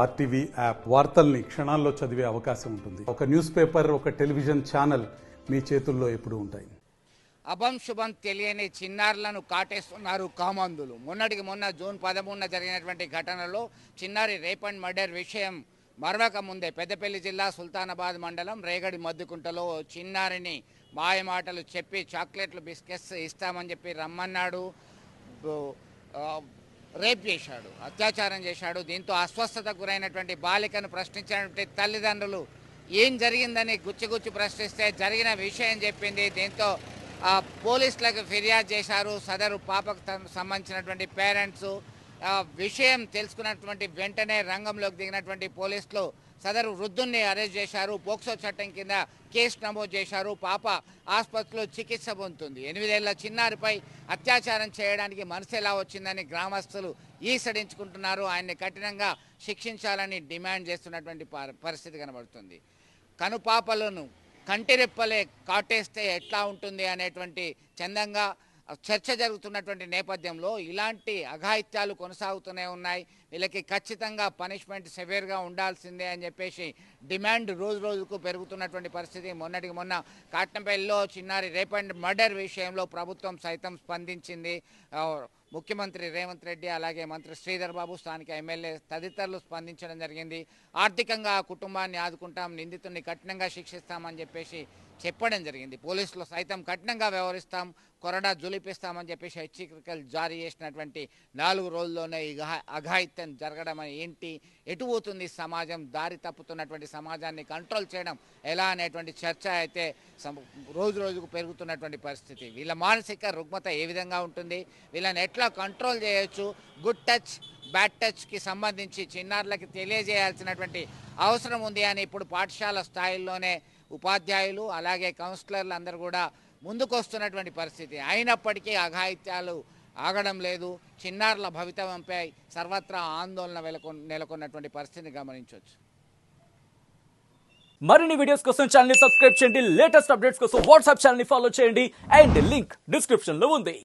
RTV app వార్తల్ని క్షణాల్లో చదివే అవకాశం ఉంటుంది. ఒక న్యూస్ పేపర్, ఒక టెలివిజన్ ఛానల్ మీ చేతుల్లో ఎప్పుడూ ఉంటాయి. అభం శుభం తెలియని చిన్నారులను కాటేస్తున్నారు కామాంధులు. మొన్నటికి మొన్న జూన్ 13న జరిగినటువంటి ఘటనలో చిన్నారి రేప్ అండ్ మర్డర్ విషయం మరవక ముందే పెద్దపల్లి జిల్లా సుల్తానాబాద్ మండలం రేగడి మద్దుకుంటలో చిన్నారిని మాయమాటలు చెప్పి చాక్లెట్లు బిస్కెట్స్ ఇస్తామని చెప్పి రమ్మన్నాడు, రేప్ చేశాడు, అత్యాచారం చేశాడు. దీంతో అస్వస్థతకు గురైనటువంటి బాలికను ప్రశ్నించినటువంటి తల్లిదండ్రులు ఏం జరిగిందని గుచ్చి ప్రశ్నిస్తే జరిగిన విషయం చెప్పింది. దీంతో పోలీసులకు ఫిర్యాదు చేశారు. సదరు పాపకు సంబంధించినటువంటి పేరెంట్స్ విషయం తెలుసుకున్నటువంటి వెంటనే రంగంలోకి దిగినటువంటి పోలీసులు సదరు వృద్ధుల్ని అరెస్ట్ చేశారు. పోక్సో చట్టం కింద కేసు నమోదు చేశారు. పాప ఆసుపత్రిలో చికిత్స పొందుతుంది. 8 ఏళ్ల చిన్నారిపై అత్యాచారం చేయడానికి మనసు ఎలా వచ్చిందని గ్రామస్తులు ఈసడించుకుంటున్నారు. ఆయన్ని కఠినంగా శిక్షించాలని డిమాండ్ చేస్తున్నటువంటి పరిస్థితి కనబడుతుంది. కనుపాపలను కంటిరెప్పలే కాటేస్తే ఎట్లా ఉంటుంది అనేటువంటి చందంగా చర్చ జరుగుతున్నటువంటి నేపథ్యంలో ఇలాంటి అఘాయిత్యాలు కొనసాగుతూనే ఉన్నాయి. వీళ్ళకి ఖచ్చితంగా పనిష్మెంట్ సెవేర్గా ఉండాల్సిందే అని చెప్పేసి డిమాండ్ రోజు రోజుకు పెరుగుతున్నటువంటి పరిస్థితి. మొన్నటికి మొన్న కాటంపల్లిలో చిన్నారి రేప్ అండ్ మర్డర్ విషయంలో ప్రభుత్వం సైతం స్పందించింది. ముఖ్యమంత్రి రేవంత్ రెడ్డి, అలాగే మంత్రి శ్రీధర్ బాబు, స్థానిక ఎమ్మెల్యే తదితరులు స్పందించడం జరిగింది. ఆర్థికంగా ఆ కుటుంబాన్ని ఆదుకుంటాం, నిందితుడిని కఠినంగా శిక్షిస్తామని చెప్పేసి చెప్పడం జరిగింది. పోలీసులు సైతం కఠినంగా వ్యవహరిస్తాం, కొరడా జులిపిస్తామని చెప్పేసి హెచ్చరికలు జారీ చేసినటువంటి 4 రోజుల్లోనే ఈ అఘాయిత్యం జరగడం ఏంటి, ఎటు పోతుంది సమాజం, దారి తప్పుతున్నటువంటి సమాజాన్ని కంట్రోల్ చేయడం ఎలా అనేటువంటి చర్చ అయితే రోజు రోజుకు పెరుగుతున్నటువంటి పరిస్థితి. వీళ్ళ మానసిక రుగ్మత ఏ విధంగా ఉంటుంది, వీళ్ళని ఎట్లా కంట్రోల్ చేయొచ్చు, గుడ్ టచ్ బ్యాడ్ టచ్కి సంబంధించి చిన్నారులకి తెలియజేయాల్సినటువంటి అవసరం ఉంది అని ఇప్పుడు పాఠశాల స్థాయిల్లోనే ఉపాధ్యాయులు అలాగే కౌన్సిలర్లు అందరూ కూడా ముందుకు వస్తున్నటువంటి పరిస్థితి. అయినప్పటికీ అఘాయిత్యాలు ఆగడం లేదు. చిన్నారుల భవితవ్యంపై సర్వత్రా ఆందోళన నెలకొన్నటువంటి పరిస్థితిని గమనించవచ్చు. మరిన్ని వీడియోస్ కోసం ఛానల్ ని సబ్స్క్రైబ్ చేయండి. లేటెస్ట్ అప్డేట్స్ కోసం వాట్సాప్ ఛానల్ ని ఫాలో చేయండి. అండ్ లింక్ డిస్క్రిప్షన్ లో ఉంది.